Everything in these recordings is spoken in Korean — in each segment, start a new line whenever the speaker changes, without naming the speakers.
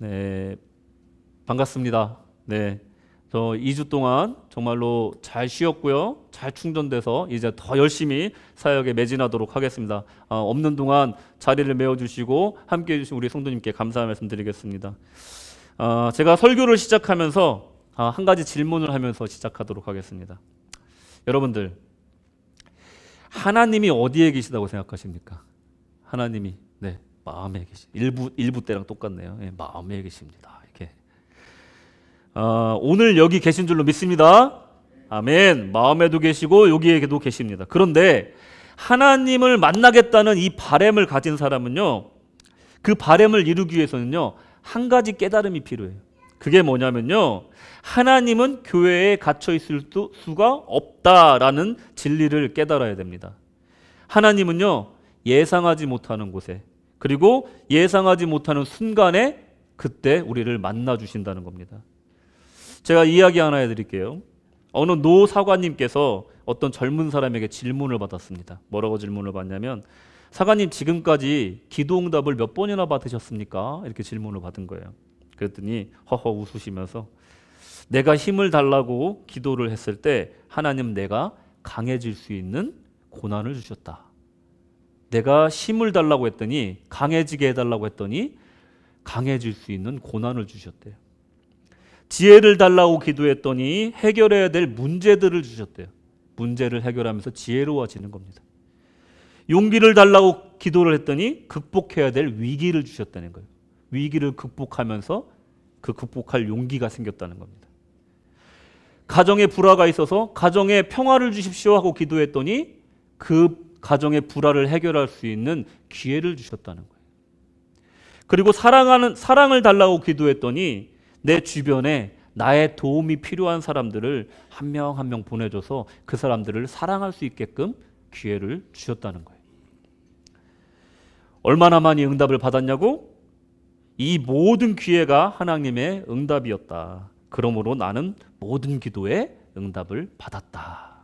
네, 반갑습니다. 네, 저 2주 동안 정말로 잘 쉬었고요. 잘 충전돼서 이제 더 열심히 사역에 매진하도록 하겠습니다. 없는 동안 자리를 메워주시고 함께해 주신 우리 성도님께 감사의 말씀 드리겠습니다. 제가 설교를 시작하면서 한 가지 질문을 하면서 시작하도록 하겠습니다. 여러분들, 하나님이 어디에 계시다고 생각하십니까? 하나님이 마음에 계시. 일부 때랑 똑같네요. 마음에 계십니다. 이렇게. 오늘 여기 계신 줄로 믿습니다. 아멘. 마음에도 계시고 여기에도 계십니다. 그런데 하나님을 만나겠다는 이 바람을 가진 사람은요, 그 바람을 이루기 위해서는요, 한 가지 깨달음이 필요해요. 그게 뭐냐면요, 하나님은 교회에 갇혀 있을 수가 없다라는 진리를 깨달아야 됩니다. 하나님은요, 예상하지 못하는 곳에, 그리고 예상하지 못하는 순간에 그때 우리를 만나 주신다는 겁니다. 제가 이야기 하나 해드릴게요. 어느 노 사관님께서 어떤 젊은 사람에게 질문을 받았습니다. 뭐라고 질문을 받냐면, 사관님, 지금까지 기도 응답을 몇 번이나 받으셨습니까? 이렇게 질문을 받은 거예요. 그랬더니 허허 웃으시면서, 내가 힘을 달라고 기도를 했을 때 하나님, 내가 강해질 수 있는 고난을 주셨다. 내가 힘을 달라고 했더니, 강해지게 해달라고 했더니 강해질 수 있는 고난을 주셨대요. 지혜를 달라고 기도했더니 해결해야 될 문제들을 주셨대요. 문제를 해결하면서 지혜로워지는 겁니다. 용기를 달라고 기도를 했더니 극복해야 될 위기를 주셨다는 거예요. 위기를 극복하면서 그 극복할 용기가 생겼다는 겁니다. 가정에 불화가 있어서 가정에 평화를 주십시오 하고 기도했더니 그 가정의 불화를 해결할 수 있는 기회를 주셨다는 거예요. 그리고 사랑을 달라고 기도했더니 내 주변에 나의 도움이 필요한 사람들을 한 명 한 명 보내줘서 그 사람들을 사랑할 수 있게끔 기회를 주셨다는 거예요. 얼마나 많이 응답을 받았냐고? 이 모든 기회가 하나님의 응답이었다. 그러므로 나는 모든 기도에 응답을 받았다.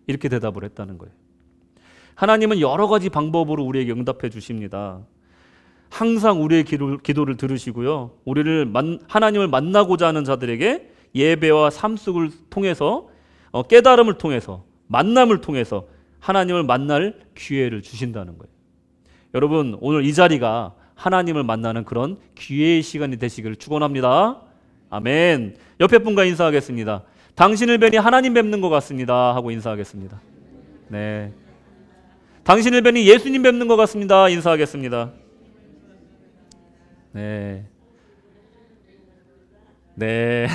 이렇게 대답을 했다는 거예요. 하나님은 여러 가지 방법으로 우리에게 응답해 주십니다. 항상 우리의 기도를 들으시고요. 하나님을 만나고자 하는 자들에게 예배와 삶 속을 통해서, 깨달음을 통해서, 만남을 통해서 하나님을 만날 기회를 주신다는 거예요. 여러분, 오늘 이 자리가 하나님을 만나는 그런 기회의 시간이 되시기를 축원합니다. 아멘. 옆에 분과 인사하겠습니다. 당신을 뵈니 하나님 뵙는 것 같습니다 하고 인사하겠습니다. 네. 당신을 뵈니 예수님 뵙는 것 같습니다. 인사하겠습니다. 네. 네.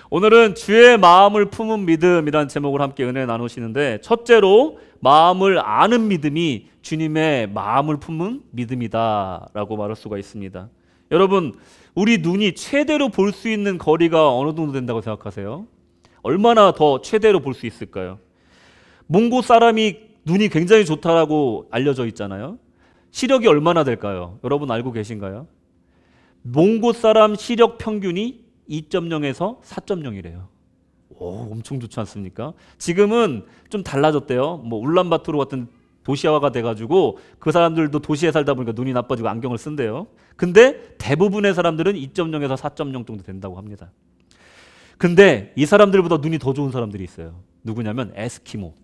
오늘은 주의 마음을 품은 믿음이라는 제목을 함께 은혜 나누시는데, 첫째로 마음을 아는 믿음이 주님의 마음을 품은 믿음이다라고 말할 수가 있습니다. 여러분, 우리 눈이 최대로 볼 수 있는 거리가 어느 정도 된다고 생각하세요? 얼마나 더 최대로 볼 수 있을까요? 몽고 사람이 눈이 굉장히 좋다라고 알려져 있잖아요. 시력이 얼마나 될까요? 여러분 알고 계신가요? 몽고 사람 시력 평균이 2.0에서 4.0이래요. 오, 엄청 좋지 않습니까? 지금은 좀 달라졌대요. 뭐 울란바토르 같은 도시화가 돼가지고 그 사람들도 도시에 살다 보니까 눈이 나빠지고 안경을 쓴대요. 근데 대부분의 사람들은 2.0에서 4.0 정도 된다고 합니다. 근데 이 사람들보다 눈이 더 좋은 사람들이 있어요. 누구냐면 에스키모.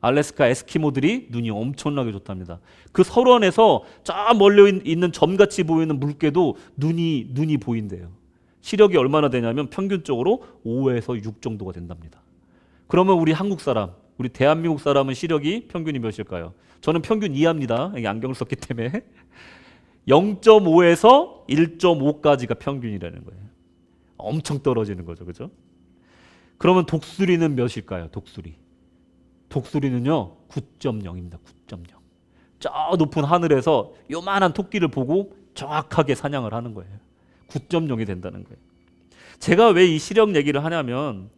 알래스카 에스키모들이 눈이 엄청나게 좋답니다. 그 설원에서 저 멀리 있는 점같이 보이는 물개도 눈이 보인대요. 시력이 얼마나 되냐면 평균적으로 5에서 6 정도가 된답니다. 그러면 우리 한국 사람, 우리 대한민국 사람은 시력이 평균이 몇일까요? 저는 평균 이하입니다. 여기 안경을 썼기 때문에. 0.5에서 1.5까지가 평균이라는 거예요. 엄청 떨어지는 거죠. 그죠? 그러면 독수리는 몇일까요? 독수리는요 9.0입니다. 9.0. 저 높은 하늘에서 요만한 토끼를 보고 정확하게 사냥을 하는 거예요. 9.0이 된다는 거예요. 제가 왜 이 시력 얘기를 하냐면,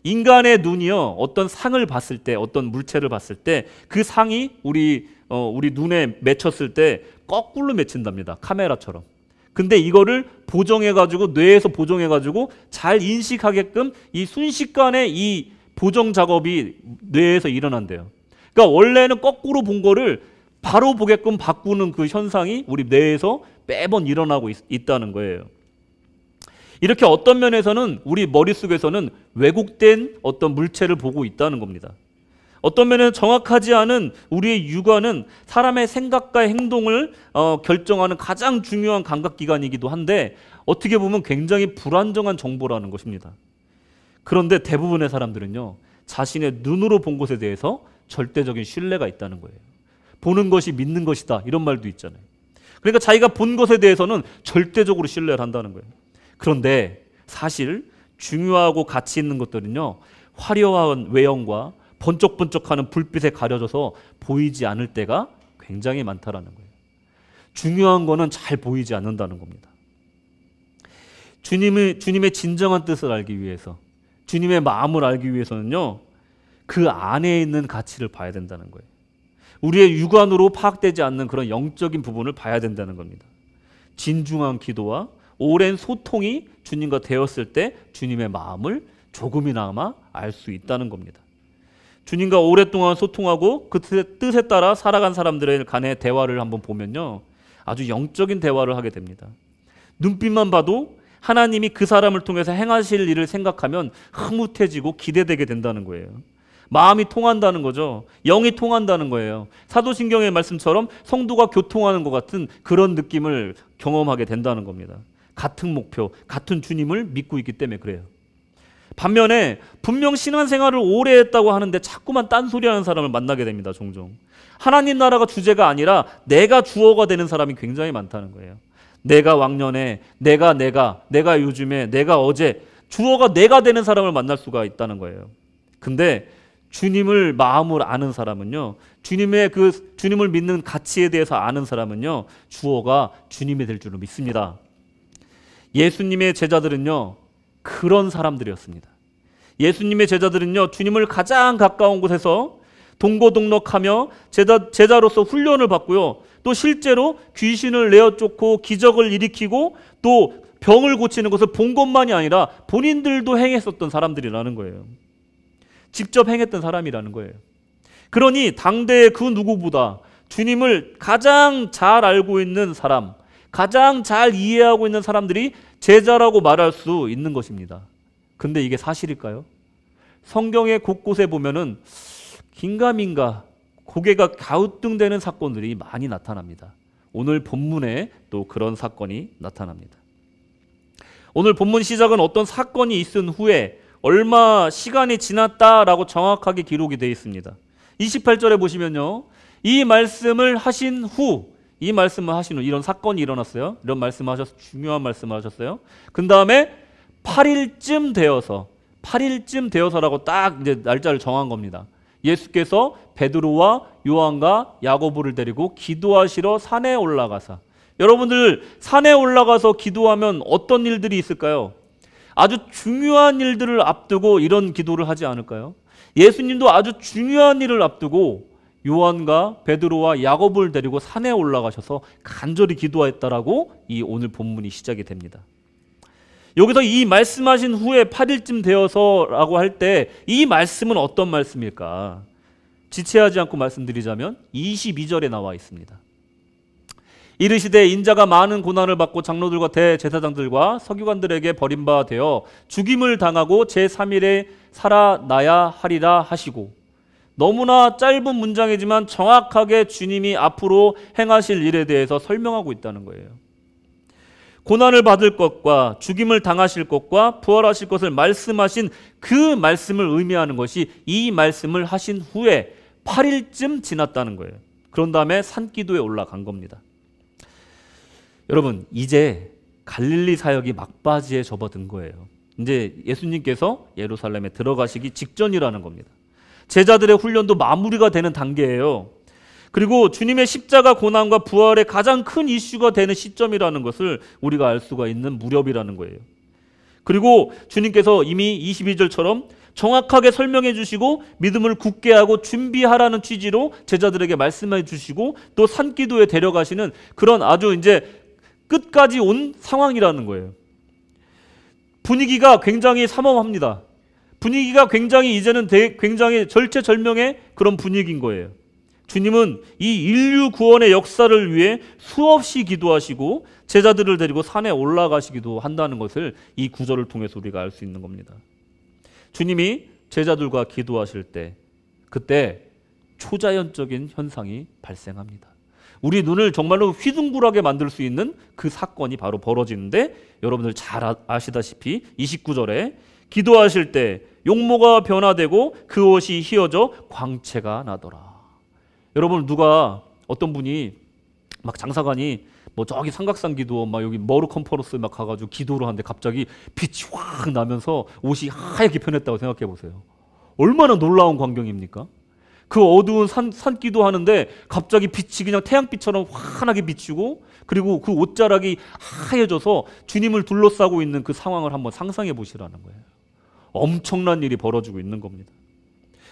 인간의 눈이요, 어떤 상을 봤을 때, 어떤 물체를 봤을 때 그 상이 우리 눈에 맺혔을 때 거꾸로 맺힌답니다. 카메라처럼. 근데 이거를 보정해가지고, 뇌에서 보정해가지고 잘 인식하게끔 이 순식간에 이 보정 작업이 뇌에서 일어난대요. 그러니까 원래는 거꾸로 본 거를 바로 보게끔 바꾸는 그 현상이 우리 뇌에서 매번 일어나고 있다는 거예요. 이렇게 어떤 면에서는 우리 머릿속에서는 왜곡된 어떤 물체를 보고 있다는 겁니다. 어떤 면에는 정확하지 않은 우리의 육안은 사람의 생각과 행동을 결정하는 가장 중요한 감각기관이기도 한데 어떻게 보면 굉장히 불안정한 정보라는 것입니다. 그런데 대부분의 사람들은요, 자신의 눈으로 본 것에 대해서 절대적인 신뢰가 있다는 거예요. 보는 것이 믿는 것이다, 이런 말도 있잖아요. 그러니까 자기가 본 것에 대해서는 절대적으로 신뢰를 한다는 거예요. 그런데 사실 중요하고 가치 있는 것들은요, 화려한 외형과 번쩍번쩍하는 불빛에 가려져서 보이지 않을 때가 굉장히 많다라는 거예요. 중요한 거는 잘 보이지 않는다는 겁니다. 주님의 진정한 뜻을 알기 위해서, 주님의 마음을 알기 위해서는요, 그 안에 있는 가치를 봐야 된다는 거예요. 우리의 육안으로 파악되지 않는 그런 영적인 부분을 봐야 된다는 겁니다. 진중한 기도와 오랜 소통이 주님과 되었을 때 주님의 마음을 조금이나마 알 수 있다는 겁니다. 주님과 오랫동안 소통하고 그 뜻에 따라 살아간 사람들의 간의 대화를 한번 보면요, 아주 영적인 대화를 하게 됩니다. 눈빛만 봐도 하나님이 그 사람을 통해서 행하실 일을 생각하면 흐뭇해지고 기대되게 된다는 거예요. 마음이 통한다는 거죠. 영이 통한다는 거예요. 사도신경의 말씀처럼 성도가 교통하는 것 같은 그런 느낌을 경험하게 된다는 겁니다. 같은 목표, 같은 주님을 믿고 있기 때문에 그래요. 반면에 분명 신앙생활을 오래 했다고 하는데 자꾸만 딴소리하는 사람을 만나게 됩니다. 종종. 하나님 나라가 주제가 아니라 내가 주어가 되는 사람이 굉장히 많다는 거예요. 내가 왕년에, 내가 요즘에, 내가 어제, 주어가 내가 되는 사람을 만날 수가 있다는 거예요. 근데 주님을 마음으로 아는 사람은요, 주님을 믿는 가치에 대해서 아는 사람은요, 주어가 주님이 될 줄을 믿습니다. 예수님의 제자들은요, 그런 사람들이었습니다. 예수님의 제자들은요, 주님을 가장 가까운 곳에서 동고동락하며 제자로서 훈련을 받고요, 또 실제로 귀신을 내어 쫓고 기적을 일으키고 또 병을 고치는 것을 본 것만이 아니라 본인들도 행했었던 사람들이라는 거예요. 직접 행했던 사람이라는 거예요. 그러니 당대의 그 누구보다 주님을 가장 잘 알고 있는 사람, 가장 잘 이해하고 있는 사람들이 제자라고 말할 수 있는 것입니다. 근데 이게 사실일까요? 성경의 곳곳에 보면은 긴가민가 고개가 갸우뚱대는 사건들이 많이 나타납니다. 오늘 본문에 또 그런 사건이 나타납니다. 오늘 본문 시작은 어떤 사건이 있은 후에 얼마 시간이 지났다라고 정확하게 기록이 되어 있습니다. 28절에 보시면요, 이 말씀을 하신 후 이런 사건이 일어났어요. 이런 말씀하셨어요. 중요한 말씀을 하셨어요. 그 다음에 8일쯤 되어서라고 딱 이제 날짜를 정한 겁니다. 예수께서 베드로와 요한과 야고보를 데리고 기도하시러 산에 올라가사. 여러분들 산에 올라가서 기도하면 어떤 일들이 있을까요? 아주 중요한 일들을 앞두고 이런 기도를 하지 않을까요? 예수님도 아주 중요한 일을 앞두고 요한과 베드로와 야고보를 데리고 산에 올라가셔서 간절히 기도했다라고 이 오늘 본문이 시작이 됩니다. 여기서 이 말씀하신 후에 8일쯤 되어서라고 할 때 이 말씀은 어떤 말씀일까? 지체하지 않고 말씀드리자면 22절에 나와 있습니다. 이르시되 인자가 많은 고난을 받고 장로들과 대제사장들과 서기관들에게 버림받아 되어 죽임을 당하고 제3일에 살아나야 하리라 하시고, 너무나 짧은 문장이지만 정확하게 주님이 앞으로 행하실 일에 대해서 설명하고 있다는 거예요. 고난을 받을 것과 죽임을 당하실 것과 부활하실 것을 말씀하신 그 말씀을 의미하는 것이 이 말씀을 하신 후에 8일쯤 지났다는 거예요. 그런 다음에 산기도에 올라간 겁니다. 여러분, 이제 갈릴리 사역이 막바지에 접어든 거예요. 이제 예수님께서 예루살렘에 들어가시기 직전이라는 겁니다. 제자들의 훈련도 마무리가 되는 단계예요. 그리고 주님의 십자가 고난과 부활의 가장 큰 이슈가 되는 시점이라는 것을 우리가 알 수가 있는 무렵이라는 거예요. 그리고 주님께서 이미 22절처럼 정확하게 설명해 주시고 믿음을 굳게 하고 준비하라는 취지로 제자들에게 말씀해 주시고 또 산기도에 데려가시는 그런 아주 이제 끝까지 온 상황이라는 거예요. 분위기가 굉장히 삼엄합니다. 분위기가 굉장히 이제는 굉장히 절체절명의 그런 분위기인 거예요. 주님은 이 인류 구원의 역사를 위해 수없이 기도하시고 제자들을 데리고 산에 올라가시기도 한다는 것을 이 구절을 통해서 우리가 알 수 있는 겁니다. 주님이 제자들과 기도하실 때 그때 초자연적인 현상이 발생합니다. 우리 눈을 정말로 휘둥그레하게 만들 수 있는 그 사건이 바로 벌어지는데, 여러분들 잘 아시다시피 29절에 기도하실 때 용모가 변화되고 그 옷이 휘어져 광채가 나더라. 여러분, 누가 어떤 분이 막 장사관이 뭐 저기 삼각산 기도 막 여기 머루 컨퍼런스 막 가가지고 기도를 하는데 갑자기 빛이 확 나면서 옷이 하얗게 변했다고 생각해 보세요. 얼마나 놀라운 광경입니까? 그 어두운 산 기도하는데 갑자기 빛이 그냥 태양빛처럼 환하게 비추고, 그리고 그 옷자락이 하얘져서 주님을 둘러싸고 있는 그 상황을 한번 상상해 보시라는 거예요. 엄청난 일이 벌어지고 있는 겁니다.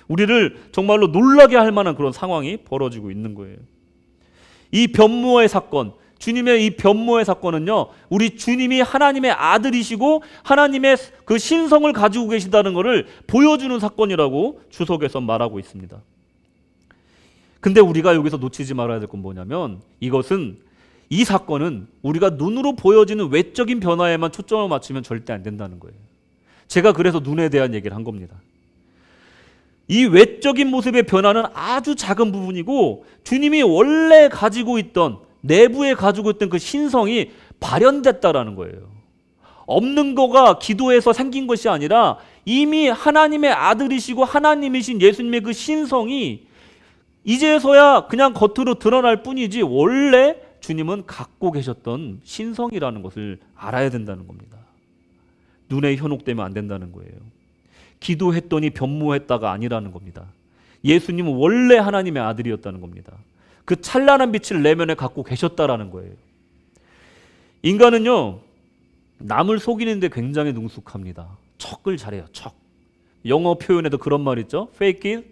우리를 정말로 놀라게 할 만한 그런 상황이 벌어지고 있는 거예요. 이 변모의 사건, 주님의 이 변모의 사건은요, 우리 주님이 하나님의 아들이시고 하나님의 그 신성을 가지고 계시다는 것을 보여주는 사건이라고 주석에서 말하고 있습니다. 근데 우리가 여기서 놓치지 말아야 될 건 뭐냐면, 이 사건은 우리가 눈으로 보여지는 외적인 변화에만 초점을 맞추면 절대 안 된다는 거예요. 제가 그래서 눈에 대한 얘기를 한 겁니다. 이 외적인 모습의 변화는 아주 작은 부분이고, 주님이 원래 가지고 있던, 내부에 가지고 있던 그 신성이 발현됐다라는 거예요. 없는 거가 기도에서 생긴 것이 아니라 이미 하나님의 아들이시고 하나님이신 예수님의 그 신성이 이제서야 그냥 겉으로 드러날 뿐이지 원래 주님은 갖고 계셨던 신성이라는 것을 알아야 된다는 겁니다. 눈에 현혹되면 안 된다는 거예요. 기도했더니 변모했다가 아니라는 겁니다. 예수님은 원래 하나님의 아들이었다는 겁니다. 그 찬란한 빛을 내면에 갖고 계셨다라는 거예요. 인간은요, 남을 속이는데 굉장히 능숙합니다. 척을 잘해요. 척. 영어 표현에도 그런 말 있죠. Fake it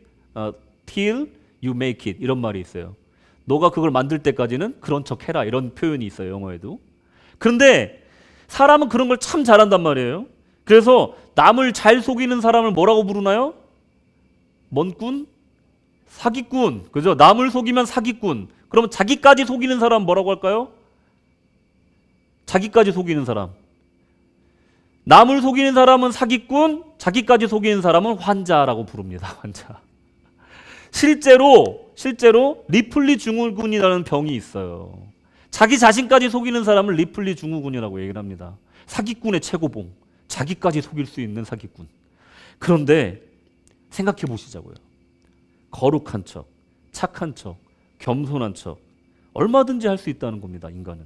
till you make it, 이런 말이 있어요. 너가 그걸 만들 때까지는 그런 척 해라, 이런 표현이 있어요, 영어에도. 그런데 사람은 그런 걸 참 잘한단 말이에요. 그래서 남을 잘 속이는 사람을 뭐라고 부르나요? 뭔꾼? 사기꾼. 그죠? 남을 속이면 사기꾼. 그러면 자기까지 속이는 사람 뭐라고 할까요? 자기까지 속이는 사람. 남을 속이는 사람은 사기꾼, 자기까지 속이는 사람은 환자라고 부릅니다. 환자. 실제로 리플리 증후군이라는 병이 있어요. 자기 자신까지 속이는 사람을 리플리 증후군이라고 얘기를 합니다. 사기꾼의 최고봉. 자기까지 속일 수 있는 사기꾼. 그런데 생각해 보시자고요. 거룩한 척, 착한 척, 겸손한 척, 얼마든지 할 수 있다는 겁니다, 인간은.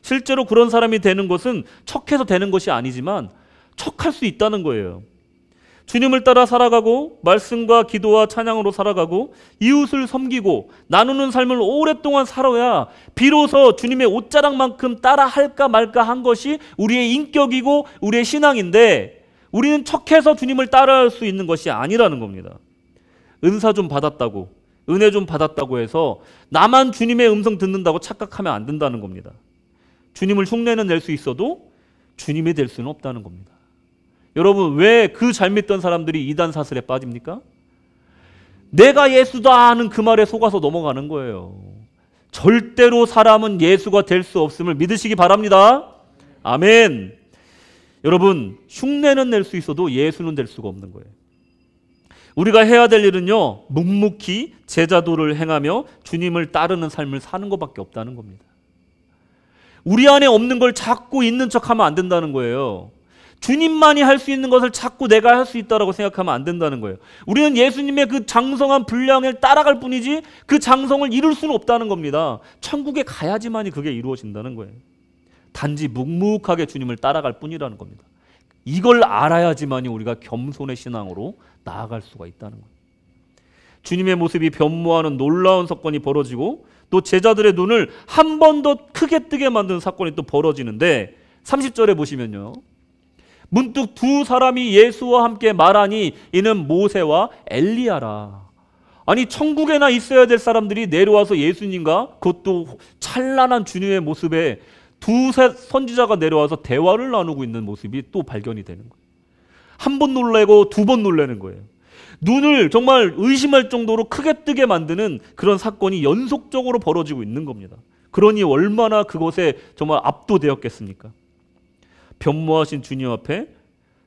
실제로 그런 사람이 되는 것은 척해서 되는 것이 아니지만 척할 수 있다는 거예요. 주님을 따라 살아가고 말씀과 기도와 찬양으로 살아가고 이웃을 섬기고 나누는 삶을 오랫동안 살아야 비로소 주님의 옷자락만큼 따라 할까 말까 한 것이 우리의 인격이고 우리의 신앙인데, 우리는 척해서 주님을 따라할 수 있는 것이 아니라는 겁니다. 은사 좀 받았다고, 은혜 좀 받았다고 해서 나만 주님의 음성 듣는다고 착각하면 안 된다는 겁니다. 주님을 흉내는 낼 수 있어도 주님이 될 수는 없다는 겁니다. 여러분, 왜 그 잘 믿던 사람들이 이단 사슬에 빠집니까? 내가 예수다 하는 그 말에 속아서 넘어가는 거예요. 절대로 사람은 예수가 될 수 없음을 믿으시기 바랍니다. 아멘. 여러분, 흉내는 낼 수 있어도 예수는 될 수가 없는 거예요. 우리가 해야 될 일은요, 묵묵히 제자도를 행하며 주님을 따르는 삶을 사는 것밖에 없다는 겁니다. 우리 안에 없는 걸 자꾸 있는 척하면 안 된다는 거예요. 주님만이 할 수 있는 것을 자꾸 내가 할 수 있다라고 생각하면 안 된다는 거예요. 우리는 예수님의 그 장성한 분량을 따라갈 뿐이지 그 장성을 이룰 수는 없다는 겁니다. 천국에 가야지만이 그게 이루어진다는 거예요. 단지 묵묵하게 주님을 따라갈 뿐이라는 겁니다. 이걸 알아야지만이 우리가 겸손의 신앙으로 나아갈 수가 있다는 거예요. 주님의 모습이 변모하는 놀라운 사건이 벌어지고 또 제자들의 눈을 한 번 더 크게 뜨게 만드는 사건이 또 벌어지는데, 30절에 보시면요, 문득 두 사람이 예수와 함께 말하니 이는 모세와 엘리야라. 아니, 천국에나 있어야 될 사람들이 내려와서 예수님과, 그것도 찬란한 주님의 모습에 두세 선지자가 내려와서 대화를 나누고 있는 모습이 또 발견이 되는 거예요. 한 번 놀래고 두 번 놀라는 거예요. 눈을 정말 의심할 정도로 크게 뜨게 만드는 그런 사건이 연속적으로 벌어지고 있는 겁니다. 그러니 얼마나 그것에 정말 압도되었겠습니까? 변모하신 주님 앞에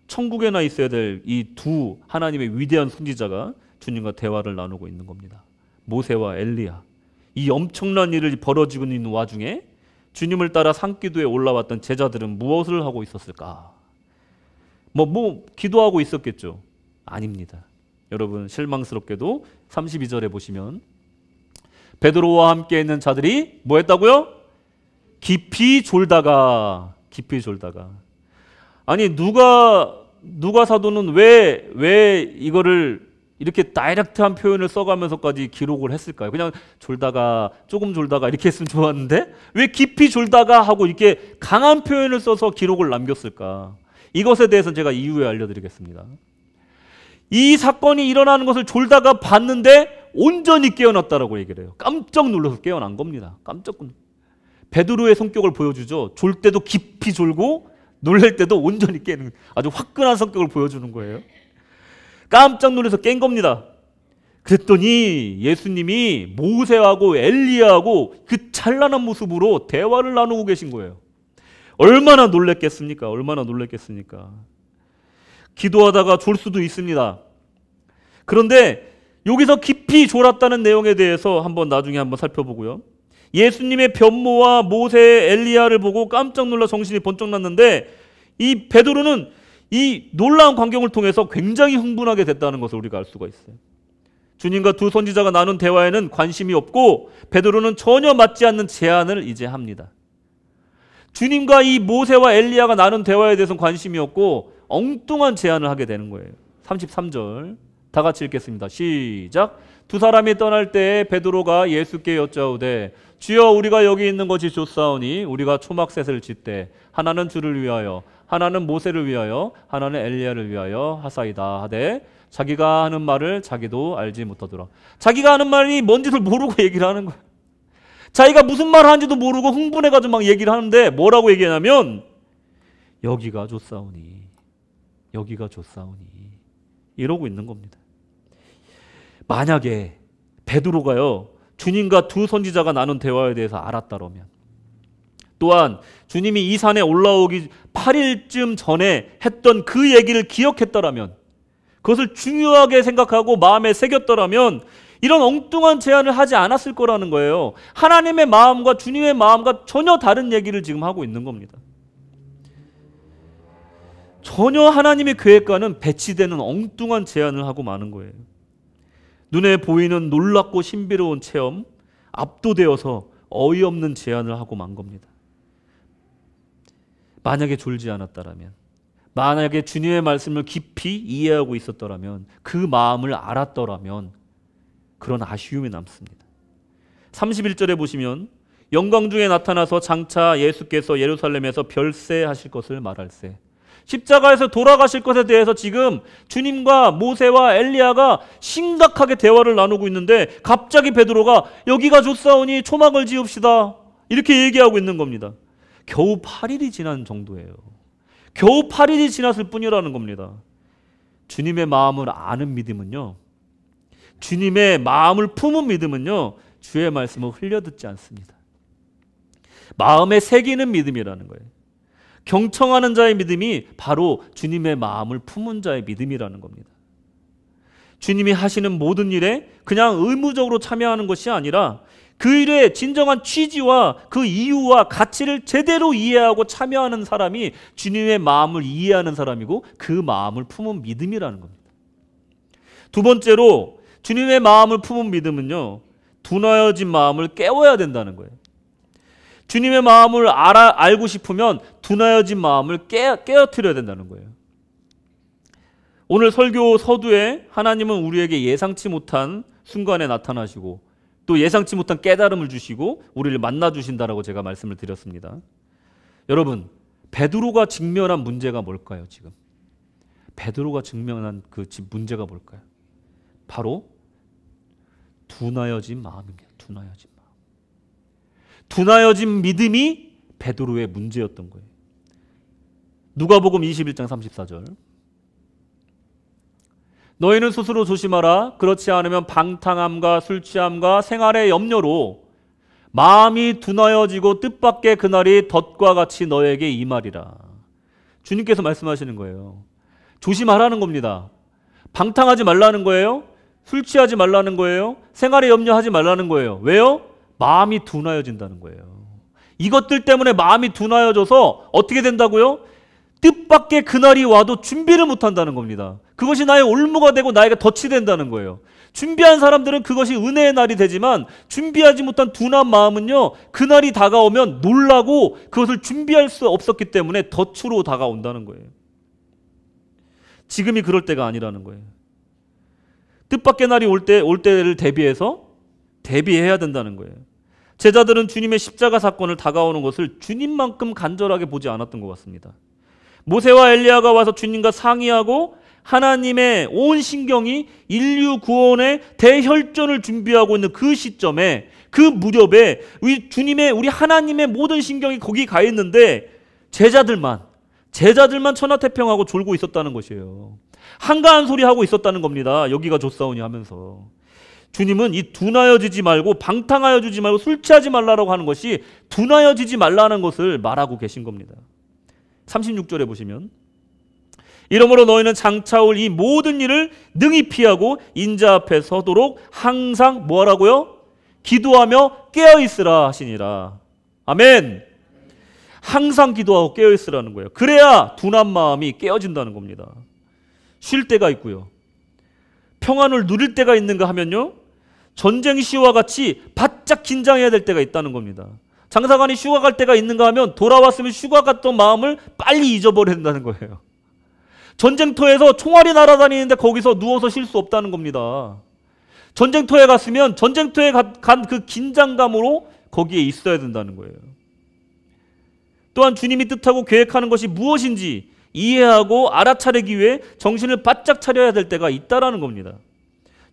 천국에나 있어야 될 이 두 하나님의 위대한 선지자가 주님과 대화를 나누고 있는 겁니다. 모세와 엘리야. 이 엄청난 일이 벌어지고 있는 와중에 주님을 따라 산기도에 올라왔던 제자들은 무엇을 하고 있었을까? 기도하고 있었겠죠? 아닙니다. 여러분, 실망스럽게도 32절에 보시면 베드로와 함께 있는 자들이 뭐 했다고요? 깊이 졸다가. 아니, 누가 사도는 왜 이거를 이렇게 다이렉트한 표현을 써가면서까지 기록을 했을까요? 그냥 졸다가, 조금 졸다가 이렇게 했으면 좋았는데 왜 깊이 졸다가 하고 이렇게 강한 표현을 써서 기록을 남겼을까? 이것에 대해서는 제가 이후에 알려드리겠습니다. 이 사건이 일어나는 것을 졸다가 봤는데 온전히 깨어났다라고 얘기를 해요. 깜짝 놀라서 깨어난 겁니다. 베드로의 성격을 보여주죠. 졸 때도 깊이 졸고 놀랄 때도 온전히 깨는, 아주 화끈한 성격을 보여주는 거예요. 깜짝 놀라서 깬 겁니다. 그랬더니 예수님이 모세하고 엘리야하고 그 찬란한 모습으로 대화를 나누고 계신 거예요. 얼마나 놀랬겠습니까? 기도하다가 졸 수도 있습니다. 그런데 여기서 깊이 졸았다는 내용에 대해서 나중에 한번 살펴보고요. 예수님의 변모와 모세, 엘리야를 보고 깜짝 놀라 정신이 번쩍 났는데 이 베드로는 이 놀라운 광경을 통해서 굉장히 흥분하게 됐다는 것을 우리가 알 수가 있어요. 주님과 두 선지자가 나눈 대화에는 관심이 없고 베드로는 전혀 맞지 않는 제안을 이제 합니다. 주님과 이 모세와 엘리야가 나눈 대화에 대해서는 관심이 없고 엉뚱한 제안을 하게 되는 거예요. 33절 다 같이 읽겠습니다. 시작. 두 사람이 떠날 때에 베드로가 예수께 여짜오되 주여, 우리가 여기 있는 것이 좋사오니 우리가 초막셋을 짓되 하나는 주를 위하여, 하나는 모세를 위하여, 하나는 엘리야를 위하여 하사이다 하되 자기가 하는 말을 자기도 알지 못하더라. 자기가 하는 말이 뭔지를 모르고 얘기를 하는 거예요. 자기가 무슨 말을 하는지도 모르고 흥분해가지고 막 얘기를 하는데 뭐라고 얘기하냐면 여기가 좋사오니 이러고 있는 겁니다. 만약에 베드로가요 주님과 두 선지자가 나눈 대화에 대해서 알았다라면, 또한 주님이 이 산에 올라오기 8일쯤 전에 했던 그 얘기를 기억했더라면, 그것을 중요하게 생각하고 마음에 새겼더라면 이런 엉뚱한 제안을 하지 않았을 거라는 거예요. 하나님의 마음과 주님의 마음과 전혀 다른 얘기를 지금 하고 있는 겁니다. 전혀 하나님의 계획과는 배치되는 엉뚱한 제안을 하고 마는 거예요. 눈에 보이는 놀랍고 신비로운 체험, 압도되어서 어이없는 제안을 하고 만 겁니다. 만약에 졸지 않았다라면, 만약에 주님의 말씀을 깊이 이해하고 있었더라면, 그 마음을 알았더라면 그런 아쉬움이 남습니다. 31절에 보시면 영광 중에 나타나서 장차 예수께서 예루살렘에서 별세하실 것을 말할세. 십자가에서 돌아가실 것에 대해서 지금 주님과 모세와 엘리야가 심각하게 대화를 나누고 있는데 갑자기 베드로가 여기가 좋사오니 초막을 지읍시다 이렇게 얘기하고 있는 겁니다. 겨우 8일이 지난 정도예요. 겨우 8일이 지났을 뿐이라는 겁니다. 주님의 마음을 아는 믿음은요, 주님의 마음을 품은 믿음은요, 주의 말씀을 흘려듣지 않습니다. 마음에 새기는 믿음이라는 거예요. 경청하는 자의 믿음이 바로 주님의 마음을 품은 자의 믿음이라는 겁니다. 주님이 하시는 모든 일에 그냥 의무적으로 참여하는 것이 아니라 그 일의 진정한 취지와 그 이유와 가치를 제대로 이해하고 참여하는 사람이 주님의 마음을 이해하는 사람이고 그 마음을 품은 믿음이라는 겁니다. 두 번째로 주님의 마음을 품은 믿음은요, 둔하여진 마음을 깨워야 된다는 거예요. 주님의 마음을 알고 싶으면 둔하여진 마음을 깨어뜨려야 된다는 거예요. 오늘 설교 서두에 하나님은 우리에게 예상치 못한 순간에 나타나시고 또 예상치 못한 깨달음을 주시고 우리를 만나주신다라고 제가 말씀을 드렸습니다. 여러분, 베드로가 직면한 문제가 뭘까요? 지금 베드로가 직면한 그 문제가 뭘까요? 바로 둔하여진 마음입니다. 둔하여진 믿음이 베드로의 문제였던 거예요. 누가복음 21장 34절 너희는 스스로 조심하라. 그렇지 않으면 방탕함과 술 취함과 생활의 염려로 마음이 둔하여지고 뜻밖의 그날이 덫과 같이 너에게 임하리라. 주님께서 말씀하시는 거예요. 조심하라는 겁니다. 방탕하지 말라는 거예요. 술 취하지 말라는 거예요. 생활에 염려하지 말라는 거예요. 왜요? 마음이 둔하여진다는 거예요. 이것들 때문에 마음이 둔하여져서 어떻게 된다고요? 뜻밖의 그날이 와도 준비를 못한다는 겁니다. 그것이 나의 올무가 되고 나에게 덫이 된다는 거예요. 준비한 사람들은 그것이 은혜의 날이 되지만 준비하지 못한 둔한 마음은요, 그날이 다가오면 놀라고 그것을 준비할 수 없었기 때문에 덫으로 다가온다는 거예요. 지금이 그럴 때가 아니라는 거예요. 뜻밖의 날이 올 때를 대비해야 된다는 거예요. 제자들은 주님의 십자가 사건을 다가오는 것을 주님만큼 간절하게 보지 않았던 것 같습니다. 모세와 엘리야가 와서 주님과 상의하고 하나님의 온 신경이 인류 구원의 대혈전을 준비하고 있는 그 시점에, 그 무렵에 우리 하나님의 모든 신경이 거기 가 있는데 제자들만 천하태평하고 졸고 있었다는 것이에요. 한가한 소리 하고 있었다는 겁니다. 여기가 좋사오니 하면서. 주님은 이 둔하여지지 말고 방탕하여지지 말고 술 취하지 말라고 하는 것이 둔하여지지 말라는 것을 말하고 계신 겁니다. 36절에 보시면 이러므로 너희는 장차올 이 모든 일을 능히 피하고 인자 앞에 서도록 항상 뭐하라고요? 기도하며 깨어있으라 하시니라. 아멘. 항상 기도하고 깨어있으라는 거예요. 그래야 둔한 마음이 깨어진다는 겁니다. 쉴 때가 있고요. 평안을 누릴 때가 있는가 하면요, 전쟁 시와 같이 바짝 긴장해야 될 때가 있다는 겁니다. 장사관이 휴가 갈 때가 있는가 하면 돌아왔으면 휴가 갔던 마음을 빨리 잊어버려야 된다는 거예요. 전쟁터에서 총알이 날아다니는데 거기서 누워서 쉴 수 없다는 겁니다. 전쟁터에 갔으면 전쟁터에 간 그 긴장감으로 거기에 있어야 된다는 거예요. 또한 주님이 뜻하고 계획하는 것이 무엇인지 이해하고 알아차리기 위해 정신을 바짝 차려야 될 때가 있다라는 겁니다.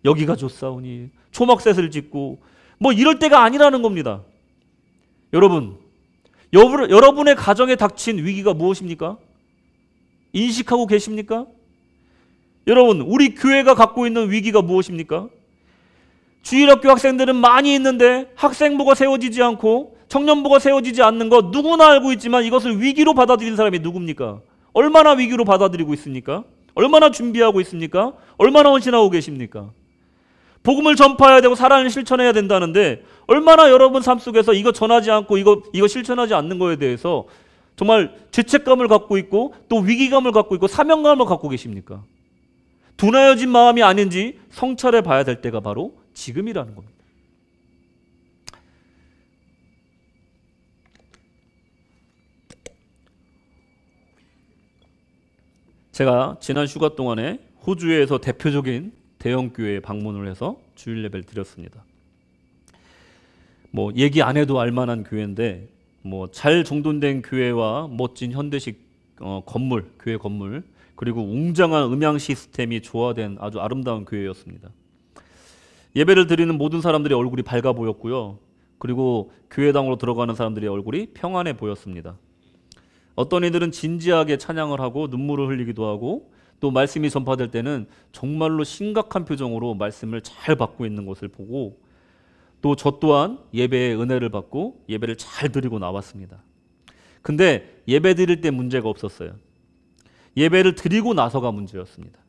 여기가 좋사오니 초막셋을 짓고 뭐 이럴 때가 아니라는 겁니다. 여러분의 가정에 닥친 위기가 무엇입니까? 인식하고 계십니까? 여러분, 우리 교회가 갖고 있는 위기가 무엇입니까? 주일학교 학생들은 많이 있는데 학생부가 세워지지 않고 청년부가 세워지지 않는 거 누구나 알고 있지만 이것을 위기로 받아들인 사람이 누굽니까? 얼마나 위기로 받아들이고 있습니까? 얼마나 준비하고 있습니까? 얼마나 헌신하고 계십니까? 복음을 전파해야 되고 사랑을 실천해야 된다는데 얼마나 여러분 삶 속에서 이거 전하지 않고 이거 실천하지 않는 거에 대해서 정말 죄책감을 갖고 있고 또 위기감을 갖고 있고 사명감을 갖고 계십니까? 둔하여진 마음이 아닌지 성찰해 봐야 될 때가 바로 지금이라는 겁니다. 제가 지난 휴가 동안에 호주에서 대표적인 대형 교회에 방문을 해서 주일 예배를 드렸습니다. 뭐 얘기 안 해도 알만한 교회인데 뭐 잘 정돈된 교회와 멋진 현대식 교회 건물, 그리고 웅장한 음향 시스템이 조화된 아주 아름다운 교회였습니다. 예배를 드리는 모든 사람들의 얼굴이 밝아 보였고요. 그리고 교회당으로 들어가는 사람들의 얼굴이 평안해 보였습니다. 어떤 이들은 진지하게 찬양을 하고 눈물을 흘리기도 하고 또 말씀이 전파될 때는 정말로 심각한 표정으로 말씀을 잘 받고 있는 것을 보고 또 저 또한 예배의 은혜를 받고 예배를 잘 드리고 나왔습니다. 근데 예배 드릴 때 문제가 없었어요. 예배를 드리고 나서가 문제였습니다.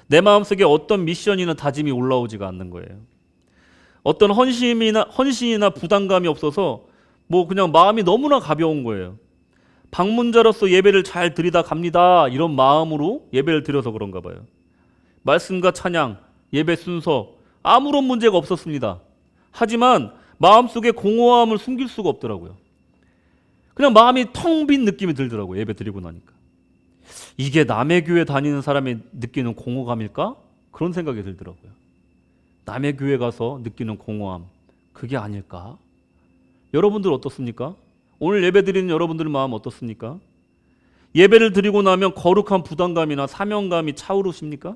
내 마음속에 어떤 미션이나 다짐이 올라오지가 않는 거예요. 어떤 헌신이나 부담감이 없어서 뭐 그냥 마음이 너무나 가벼운 거예요. 방문자로서 예배를 잘 드리다 갑니다. 이런 마음으로 예배를 드려서 그런가 봐요. 말씀과 찬양, 예배 순서 아무런 문제가 없었습니다. 하지만 마음속에 공허함을 숨길 수가 없더라고요. 그냥 마음이 텅 빈 느낌이 들더라고요. 예배 드리고 나니까. 이게 남의 교회 다니는 사람이 느끼는 공허감일까? 그런 생각이 들더라고요. 남의 교회 가서 느끼는 공허함, 그게 아닐까? 여러분들 어떻습니까? 오늘 예배 드리는 여러분들 마음 어떻습니까? 예배를 드리고 나면 거룩한 부담감이나 사명감이 차오르십니까?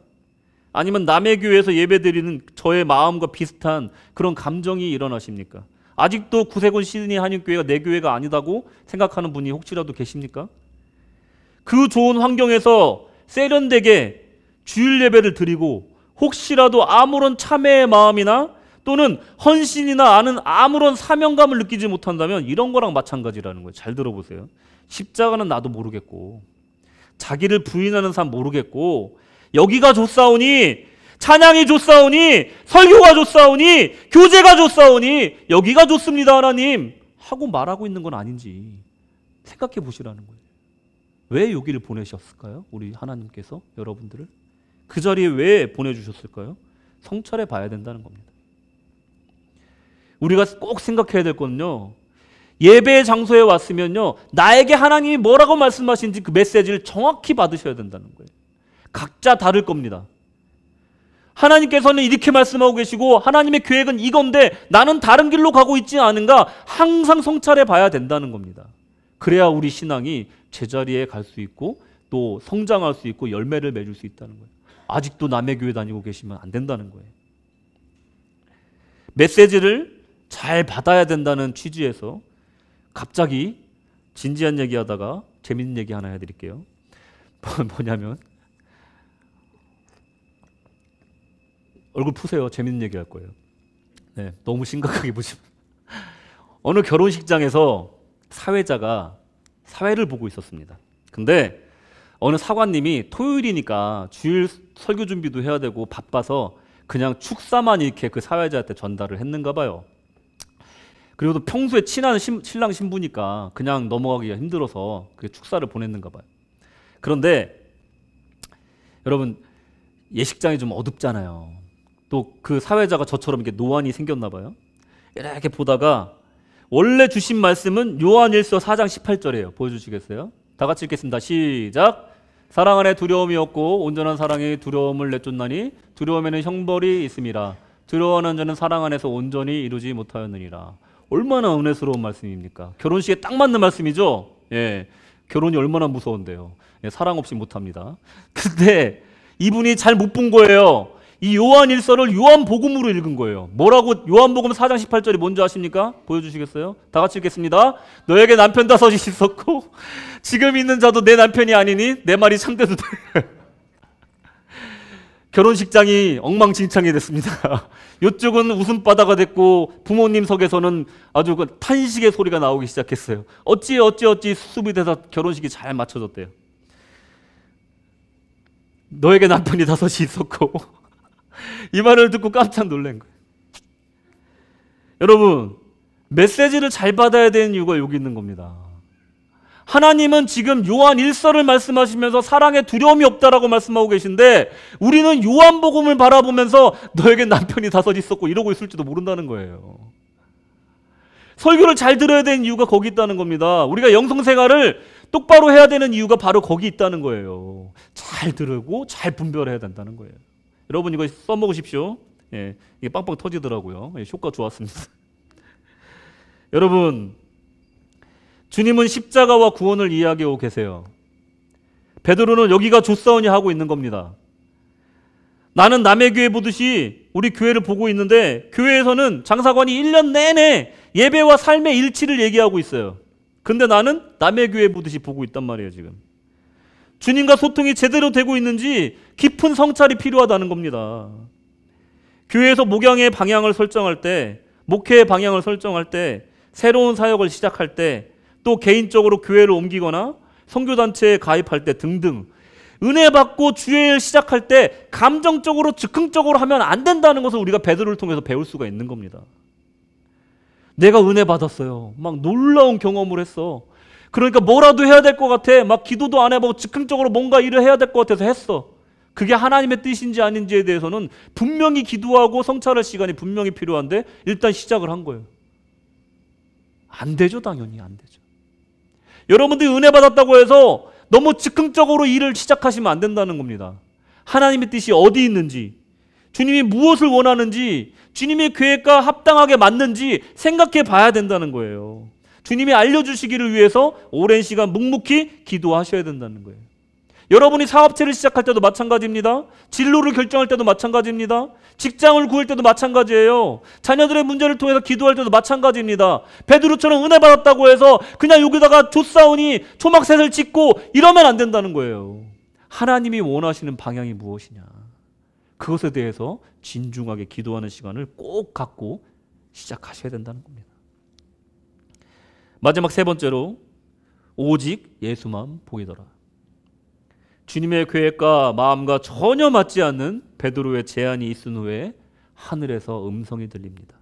아니면 남의 교회에서 예배 드리는 저의 마음과 비슷한 그런 감정이 일어나십니까? 아직도 구세군 시드니 한인교회가 내 교회가 아니다고 생각하는 분이 혹시라도 계십니까? 그 좋은 환경에서 세련되게 주일 예배를 드리고 혹시라도 아무런 참회의 마음이나 또는 헌신이나 아무런 사명감을 느끼지 못한다면 이런 거랑 마찬가지라는 거예요. 잘 들어보세요. 십자가는 나도 모르겠고 자기를 부인하는 사람 모르겠고 여기가 좋사오니 찬양이 좋사오니 설교가 좋사오니 교제가 좋사오니 여기가 좋습니다 하나님 하고 말하고 있는 건 아닌지 생각해 보시라는 거예요. 왜 여기를 보내셨을까요? 우리 하나님께서 여러분들을 그 자리에 왜 보내주셨을까요? 성찰해 봐야 된다는 겁니다. 우리가 꼭 생각해야 될 건요, 예배 장소에 왔으면요 나에게 하나님이 뭐라고 말씀하신지 그 메시지를 정확히 받으셔야 된다는 거예요. 각자 다를 겁니다. 하나님께서는 이렇게 말씀하고 계시고 하나님의 계획은 이건데 나는 다른 길로 가고 있지 않은가 항상 성찰해 봐야 된다는 겁니다. 그래야 우리 신앙이 제자리에 갈 수 있고 또 성장할 수 있고 열매를 맺을 수 있다는 거예요. 아직도 남의 교회 다니고 계시면 안 된다는 거예요. 메시지를 잘 받아야 된다는 취지에서 갑자기 진지한 얘기하다가 재밌는 얘기 하나 해드릴게요. 뭐냐면 얼굴 푸세요. 재밌는 얘기 할 거예요. 네, 너무 심각하게 보시면 어느 결혼식장에서 사회자가 사회를 보고 있었습니다. 근데 어느 사관님이 토요일이니까 주일 설교 준비도 해야 되고 바빠서 그냥 축사만 이렇게 그 사회자한테 전달을 했는가 봐요. 그리고 또 평소에 친한 신랑 신부니까 그냥 넘어가기가 힘들어서 그 축사를 보냈는가 봐요. 그런데 여러분 예식장이 좀 어둡잖아요. 또 그 사회자가 저처럼 이렇게 노안이 생겼나 봐요. 이렇게 보다가 원래 주신 말씀은 요한일서 4장 18절이에요. 보여주시겠어요? 다 같이 읽겠습니다. 시작. 사랑 안에 두려움이 없고 온전한 사랑이 두려움을 내쫓나니 두려움에는 형벌이 있음이라. 두려워하는 자는 사랑 안에서 온전히 이루지 못하였느니라. 얼마나 은혜스러운 말씀입니까? 결혼식에 딱 맞는 말씀이죠. 예, 결혼이 얼마나 무서운데요. 예, 사랑 없이 못합니다. 근데 이분이 잘 못 본 거예요. 이 요한일서를 요한복음으로 읽은 거예요. 뭐라고 요한복음 4장 18절이 뭔지 아십니까? 보여주시겠어요? 다 같이 읽겠습니다. 너에게 남편 다섯이 있었고 지금 있는 자도 내 남편이 아니니 내 말이 참돼도 돼. 결혼식장이 엉망진창이 됐습니다. 이쪽은 웃음바다가 됐고 부모님석에서는 아주 그 탄식의 소리가 나오기 시작했어요. 어찌 수습이 돼서 결혼식이 잘 맞춰졌대요. 너에게 남편이 다섯이 있었고 이 말을 듣고 깜짝 놀란 거예요. 여러분 메시지를 잘 받아야 되는 이유가 여기 있는 겁니다. 하나님은 지금 요한 1서를 말씀하시면서 사랑에 두려움이 없다라고 말씀하고 계신데 우리는 요한복음을 바라보면서 너에게 남편이 다섯 있었고 이러고 있을지도 모른다는 거예요. 설교를 잘 들어야 되는 이유가 거기 있다는 겁니다. 우리가 영성생활을 똑바로 해야 되는 이유가 바로 거기 있다는 거예요. 잘 들고 잘 분별해야 된다는 거예요. 여러분 이거 써먹으십시오. 예, 이게 빵빵 터지더라고요. 예, 효과 좋았습니다. 여러분 주님은 십자가와 구원을 이야기하고 계세요. 베드로는 여기가 좋사오니 하고 있는 겁니다. 나는 남의 교회 보듯이 우리 교회를 보고 있는데 교회에서는 장사관이 1년 내내 예배와 삶의 일치를 얘기하고 있어요. 근데 나는 남의 교회 보듯이 보고 있단 말이에요. 지금 주님과 소통이 제대로 되고 있는지 깊은 성찰이 필요하다는 겁니다. 교회에서 목양의 방향을 설정할 때, 목회의 방향을 설정할 때, 새로운 사역을 시작할 때, 또 개인적으로 교회를 옮기거나 선교단체에 가입할 때 등등 은혜 받고 주일 시작할 때 감정적으로 즉흥적으로 하면 안 된다는 것을 우리가 베드로를 통해서 배울 수가 있는 겁니다. 내가 은혜 받았어요. 막 놀라운 경험을 했어. 그러니까 뭐라도 해야 될 것 같아. 막 기도도 안 해보고 즉흥적으로 뭔가 일을 해야 될 것 같아서 했어. 그게 하나님의 뜻인지 아닌지에 대해서는 분명히 기도하고 성찰할 시간이 분명히 필요한데 일단 시작을 한 거예요. 안 되죠. 당연히 안 되죠. 여러분들이 은혜 받았다고 해서 너무 즉흥적으로 일을 시작하시면 안 된다는 겁니다. 하나님의 뜻이 어디 있는지, 주님이 무엇을 원하는지, 주님의 계획과 합당하게 맞는지 생각해 봐야 된다는 거예요. 주님이 알려주시기를 위해서 오랜 시간 묵묵히 기도하셔야 된다는 거예요. 여러분이 사업체를 시작할 때도 마찬가지입니다. 진로를 결정할 때도 마찬가지입니다. 직장을 구할 때도 마찬가지예요. 자녀들의 문제를 통해서 기도할 때도 마찬가지입니다. 베드로처럼 은혜 받았다고 해서 그냥 여기다가 조사오니 초막셋을 짓고 이러면 안 된다는 거예요. 하나님이 원하시는 방향이 무엇이냐, 그것에 대해서 진중하게 기도하는 시간을 꼭 갖고 시작하셔야 된다는 겁니다. 마지막 세 번째로, 오직 예수만 보이더라. 주님의 계획과 마음과 전혀 맞지 않는 베드로의 제안이 있은 후에 하늘에서 음성이 들립니다.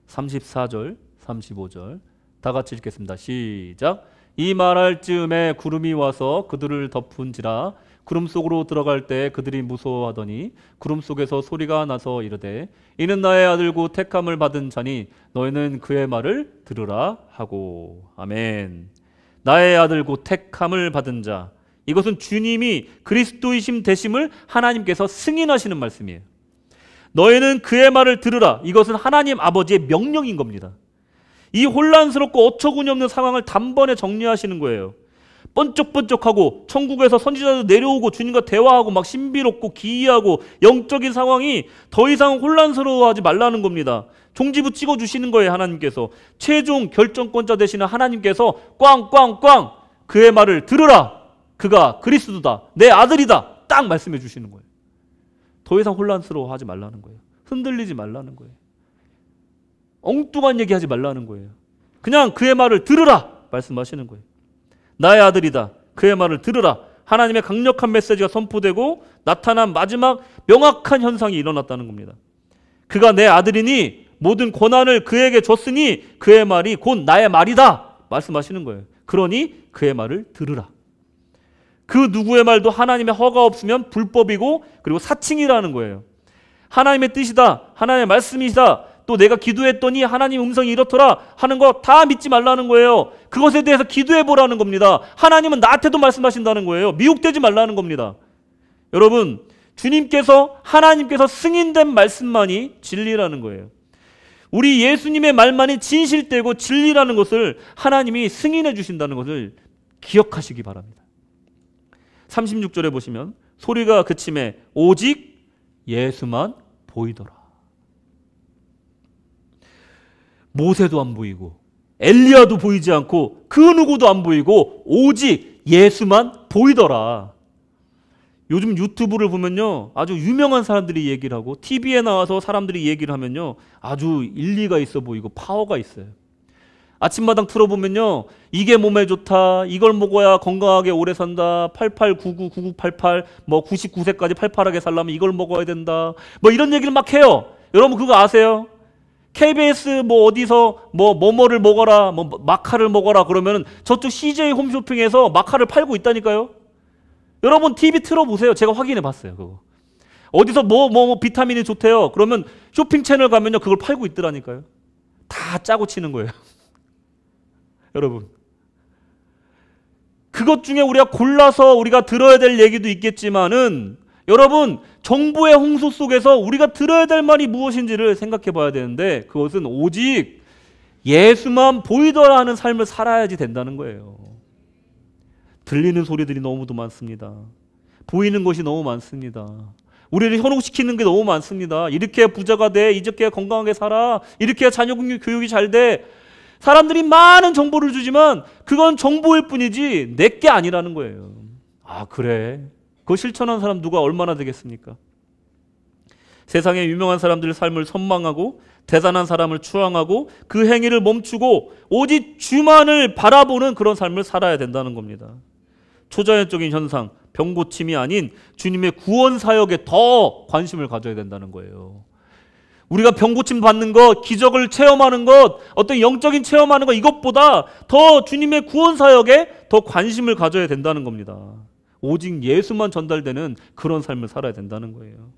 34절, 35절 다 같이 읽겠습니다. 시작. 이 말할 즈음에 구름이 와서 그들을 덮은지라 구름 속으로 들어갈 때 그들이 무서워하더니 구름 속에서 소리가 나서 이르되 이는 나의 아들고 택함을 받은 자니 너희는 그의 말을 들으라 하고. 아멘. 나의 아들고 택함을 받은 자, 이것은 주님이 그리스도이심 되심을 하나님께서 승인하시는 말씀이에요. 너희는 그의 말을 들으라, 이것은 하나님 아버지의 명령인 겁니다. 이 혼란스럽고 어처구니없는 상황을 단번에 정리하시는 거예요. 번쩍번쩍하고 천국에서 선지자도 내려오고 주님과 대화하고 막 신비롭고 기이하고 영적인 상황이 더 이상 혼란스러워하지 말라는 겁니다. 종지부 찍어주시는 거예요. 하나님께서 최종 결정권자 되시는 하나님께서 꽝꽝꽝 그의 말을 들으라, 그가 그리스도다, 내 아들이다, 딱 말씀해 주시는 거예요. 더 이상 혼란스러워하지 말라는 거예요. 흔들리지 말라는 거예요. 엉뚱한 얘기하지 말라는 거예요. 그냥 그의 말을 들으라 말씀하시는 거예요. 나의 아들이다, 그의 말을 들으라. 하나님의 강력한 메시지가 선포되고 나타난 마지막 명확한 현상이 일어났다는 겁니다. 그가 내 아들이니 모든 권한을 그에게 줬으니 그의 말이 곧 나의 말이다 말씀하시는 거예요. 그러니 그의 말을 들으라. 그 누구의 말도 하나님의 허가 없으면 불법이고 그리고 사칭이라는 거예요. 하나님의 뜻이다, 하나님의 말씀이다, 또 내가 기도했더니 하나님 음성이 이렇더라 하는 거 다 믿지 말라는 거예요. 그것에 대해서 기도해 보라는 겁니다. 하나님은 나한테도 말씀하신다는 거예요. 미혹되지 말라는 겁니다. 여러분, 주님께서, 하나님께서 승인된 말씀만이 진리라는 거예요. 우리 예수님의 말만이 진실되고 진리라는 것을 하나님이 승인해 주신다는 것을 기억하시기 바랍니다. 36절에 보시면 소리가 그침에 오직 예수만 보이더라. 모세도 안 보이고 엘리야도 보이지 않고 그 누구도 안 보이고 오직 예수만 보이더라. 요즘 유튜브를 보면요, 아주 유명한 사람들이 얘기를 하고 TV에 나와서 사람들이 얘기를 하면요 아주 일리가 있어 보이고 파워가 있어요. 아침마당 틀어보면요, 이게 몸에 좋다, 이걸 먹어야 건강하게 오래 산다, 8899 9988 뭐 99세까지 팔팔하게 살려면 이걸 먹어야 된다, 뭐 이런 얘기를 막 해요. 여러분 그거 아세요? KBS 뭐 어디서 뭐를 먹어라, 뭐 마카를 먹어라 그러면 저쪽 CJ 홈쇼핑에서 마카를 팔고 있다니까요. 여러분 TV 틀어보세요. 제가 확인해 봤어요. 그거 어디서 뭐 비타민이 좋대요 그러면 쇼핑 채널 가면요 그걸 팔고 있더라니까요. 다 짜고 치는 거예요. 여러분, 그것 중에 우리가 골라서 우리가 들어야 될 얘기도 있겠지만은 여러분, 정보의 홍수 속에서 우리가 들어야 될 말이 무엇인지를 생각해 봐야 되는데 그것은 오직 예수만 보이더라 하는 삶을 살아야지 된다는 거예요. 들리는 소리들이 너무도 많습니다. 보이는 것이 너무 많습니다. 우리를 현혹시키는 게 너무 많습니다. 이렇게 부자가 돼, 이렇게 건강하게 살아, 이렇게 자녀 교육이 잘 돼. 사람들이 많은 정보를 주지만 그건 정보일 뿐이지 내 게 아니라는 거예요. 아, 그래? 그거 실천한 사람 누가 얼마나 되겠습니까? 세상에 유명한 사람들의 삶을 선망하고 대단한 사람을 추앙하고 그 행위를 멈추고 오직 주만을 바라보는 그런 삶을 살아야 된다는 겁니다. 초자연적인 현상, 병고침이 아닌 주님의 구원 사역에 더 관심을 가져야 된다는 거예요. 우리가 병고침 받는 것, 기적을 체험하는 것, 어떤 영적인 체험하는 것, 이것보다 더 주님의 구원 사역에 더 관심을 가져야 된다는 겁니다. 오직 예수만 전달되는 그런 삶을 살아야 된다는 거예요.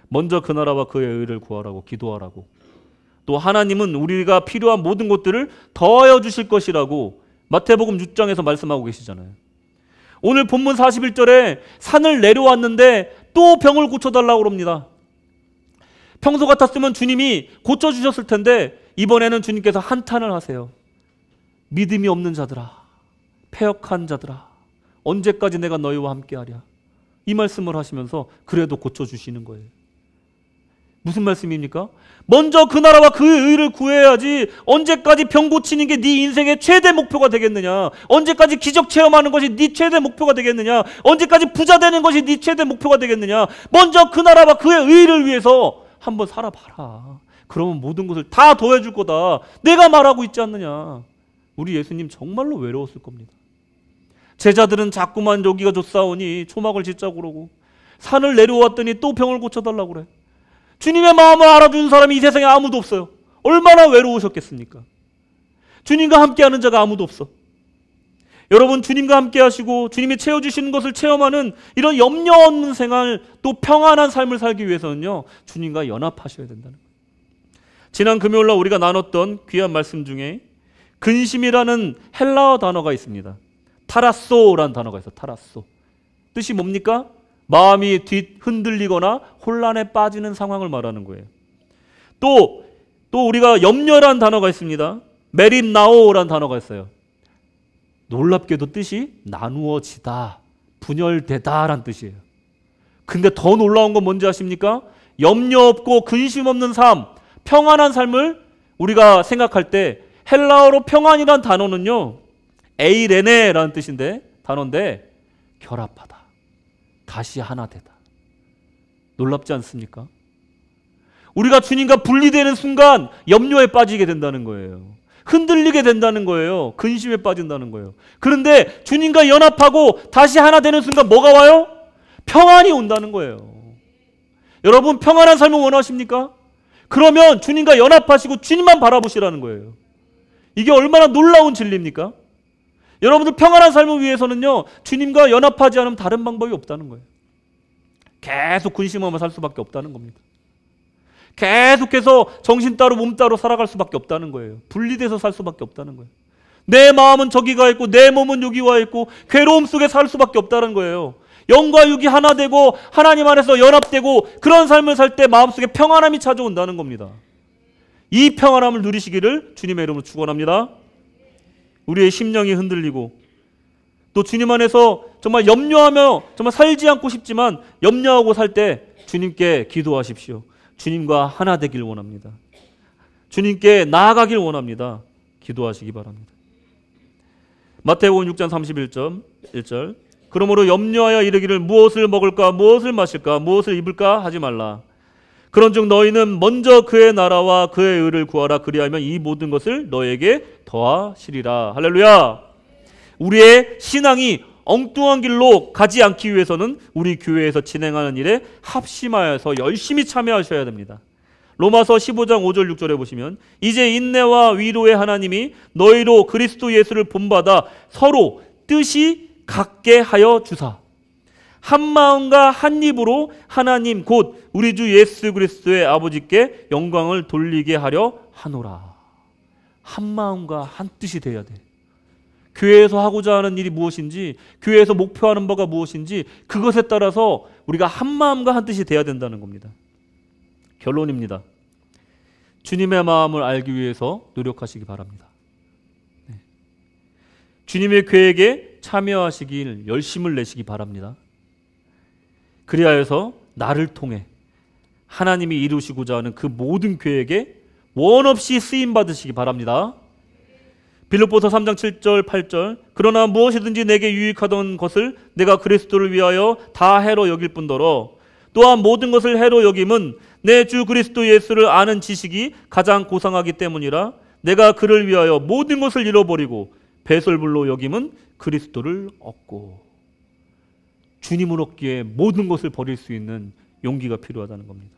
먼저 그 나라와 그의 의를 구하라고 기도하라고, 또 하나님은 우리가 필요한 모든 것들을 더하여 주실 것이라고 마태복음 6장에서 말씀하고 계시잖아요. 오늘 본문 41절에 산을 내려왔는데 또 병을 고쳐달라고 그럽니다. 평소 같았으면 주님이 고쳐주셨을 텐데 이번에는 주님께서 한탄을 하세요. 믿음이 없는 자들아, 패역한 자들아, 언제까지 내가 너희와 함께하랴, 이 말씀을 하시면서 그래도 고쳐주시는 거예요. 무슨 말씀입니까? 먼저 그 나라와 그의 의를 구해야지. 언제까지 병 고치는 게 네 인생의 최대 목표가 되겠느냐? 언제까지 기적 체험하는 것이 네 최대 목표가 되겠느냐? 언제까지 부자 되는 것이 네 최대 목표가 되겠느냐? 먼저 그 나라와 그의 의를 위해서 한번 살아봐라. 그러면 모든 것을 다 더해줄 거다. 내가 말하고 있지 않느냐? 우리 예수님 정말로 외로웠을 겁니다. 제자들은 자꾸만 여기가 좋사오니 초막을 짓자고 그러고, 산을 내려왔더니 또 병을 고쳐달라고 그래. 주님의 마음을 알아주는 사람이 이 세상에 아무도 없어요. 얼마나 외로우셨겠습니까? 주님과 함께하는 자가 아무도 없어. 여러분, 주님과 함께 하시고 주님이 채워주시는 것을 체험하는 이런 염려 없는 생활, 또 평안한 삶을 살기 위해서는요, 주님과 연합하셔야 된다는 거예요. 지난 금요일날 우리가 나눴던 귀한 말씀 중에 근심이라는 헬라어 단어가 있습니다. 타라소라는 단어가 있어요. 타라소. 뜻이 뭡니까? 마음이 흔들리거나 혼란에 빠지는 상황을 말하는 거예요. 또 우리가 염려라는 단어가 있습니다. 메립나오라는 단어가 있어요. 놀랍게도 뜻이 나누어지다, 분열되다 라는 뜻이에요. 근데 더 놀라운 건 뭔지 아십니까? 염려 없고 근심 없는 삶, 평안한 삶을 우리가 생각할 때 헬라어로 평안이란 단어는요, 에이레네라는 단어인데 결합하다, 다시 하나 되다. 놀랍지 않습니까? 우리가 주님과 분리되는 순간 염려에 빠지게 된다는 거예요. 흔들리게 된다는 거예요. 근심에 빠진다는 거예요. 그런데 주님과 연합하고 다시 하나 되는 순간 뭐가 와요? 평안이 온다는 거예요. 여러분, 평안한 삶을 원하십니까? 그러면 주님과 연합하시고 주님만 바라보시라는 거예요. 이게 얼마나 놀라운 진리입니까? 여러분들 평안한 삶을 위해서는요, 주님과 연합하지 않으면 다른 방법이 없다는 거예요. 계속 근심하며 살 수밖에 없다는 겁니다. 계속해서 정신 따로 몸 따로 살아갈 수밖에 없다는 거예요. 분리돼서 살 수밖에 없다는 거예요. 내 마음은 저기 가 있고 내 몸은 여기 와 있고 괴로움 속에 살 수밖에 없다는 거예요. 영과 육이 하나 되고 하나님 안에서 연합되고 그런 삶을 살 때 마음속에 평안함이 찾아온다는 겁니다. 이 평안함을 누리시기를 주님의 이름으로 축원합니다. 우리의 심령이 흔들리고 또 주님 안에서 정말 염려하며 정말 살지 않고 싶지만 염려하고 살 때 주님께 기도하십시오. 주님과 하나 되길 원합니다. 주님께 나아가길 원합니다. 기도하시기 바랍니다. 마태복음 6장 31절 그러므로 염려하여 이르기를 무엇을 먹을까 무엇을 마실까 무엇을 입을까 하지 말라. 그런즉 너희는 먼저 그의 나라와 그의 의를 구하라. 그리하면 이 모든 것을 너에게 더하시리라. 할렐루야. 우리의 신앙이 엉뚱한 길로 가지 않기 위해서는 우리 교회에서 진행하는 일에 합심하여서 열심히 참여하셔야 됩니다. 로마서 15장 5절 6절에 보시면 이제 인내와 위로의 하나님이 너희로 그리스도 예수를 본받아 서로 뜻이 같게 하여 주사 한 마음과 한 입으로 하나님 곧 우리 주 예수 그리스도의 아버지께 영광을 돌리게 하려 하노라. 한 마음과 한 뜻이 돼야 돼. 교회에서 하고자 하는 일이 무엇인지, 교회에서 목표하는 바가 무엇인지 그것에 따라서 우리가 한 마음과 한 뜻이 돼야 된다는 겁니다. 결론입니다. 주님의 마음을 알기 위해서 노력하시기 바랍니다. 주님의 계획에 참여하시길 열심을 내시기 바랍니다. 그리하여서 나를 통해 하나님이 이루시고자 하는 그 모든 계획에 원없이 쓰임 받으시기 바랍니다. 빌립보서 3장 7절 8절 그러나 무엇이든지 내게 유익하던 것을 내가 그리스도를 위하여 다 해로 여길 뿐더러 또한 모든 것을 해로 여김은 내 주 그리스도 예수를 아는 지식이 가장 고상하기 때문이라. 내가 그를 위하여 모든 것을 잃어버리고 배설물로 여김은 그리스도를 얻고. 주님을 얻기에 모든 것을 버릴 수 있는 용기가 필요하다는 겁니다.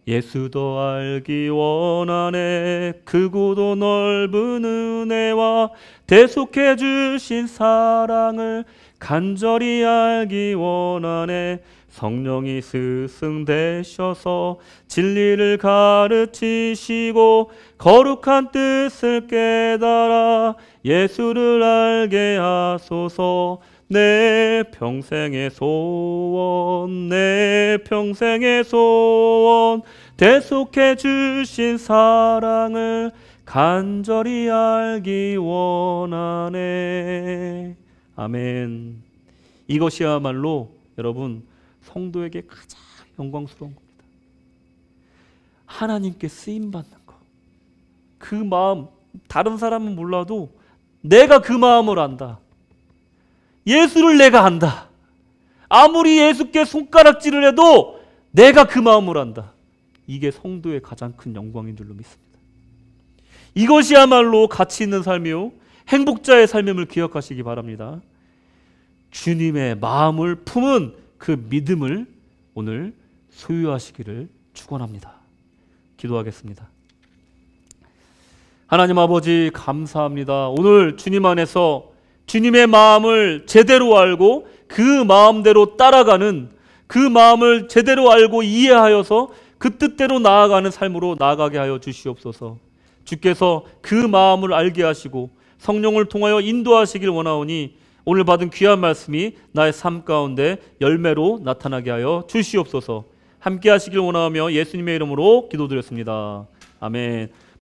예수 더 알기 원하네. 크고도 넓은 은혜와 대속해 주신 사랑을 간절히 알기 원하네. 성령이 스승 되셔서 진리를 가르치시고 거룩한 뜻을 깨달아 예수를 알게 하소서. 내 평생의 소원 내 평생의 소원 대속해 주신 사랑을 간절히 알기 원하네. 아멘. 이것이야말로 여러분 성도에게 가장 영광스러운 겁니다. 하나님께 쓰임받는 거. 그 마음, 다른 사람은 몰라도 내가 그 마음을 안다. 예수를 내가 안다. 아무리 예수께 손가락질을 해도 내가 그 마음을 안다. 이게 성도의 가장 큰 영광인 줄로 믿습니다. 이것이야말로 가치 있는 삶이요 행복자의 삶임을 기억하시기 바랍니다. 주님의 마음을 품은 그 믿음을 오늘 소유하시기를 축원합니다. 기도하겠습니다. 하나님 아버지 감사합니다. 오늘 주님 안에서 주님의 마음을 제대로 알고 그 마음대로 따라가는, 그 마음을 제대로 알고 이해하여서 그 뜻대로 나아가는 삶으로 나아가게 하여 주시옵소서. 주께서 그 마음을 알게 하시고 성령을 통하여 인도하시길 원하오니 오늘 받은 귀한 말씀이 나의 삶 가운데 열매로 나타나게 하여 주시옵소서. 함께 하시길 원하며 예수님의 이름으로 기도드렸습니다. 아멘.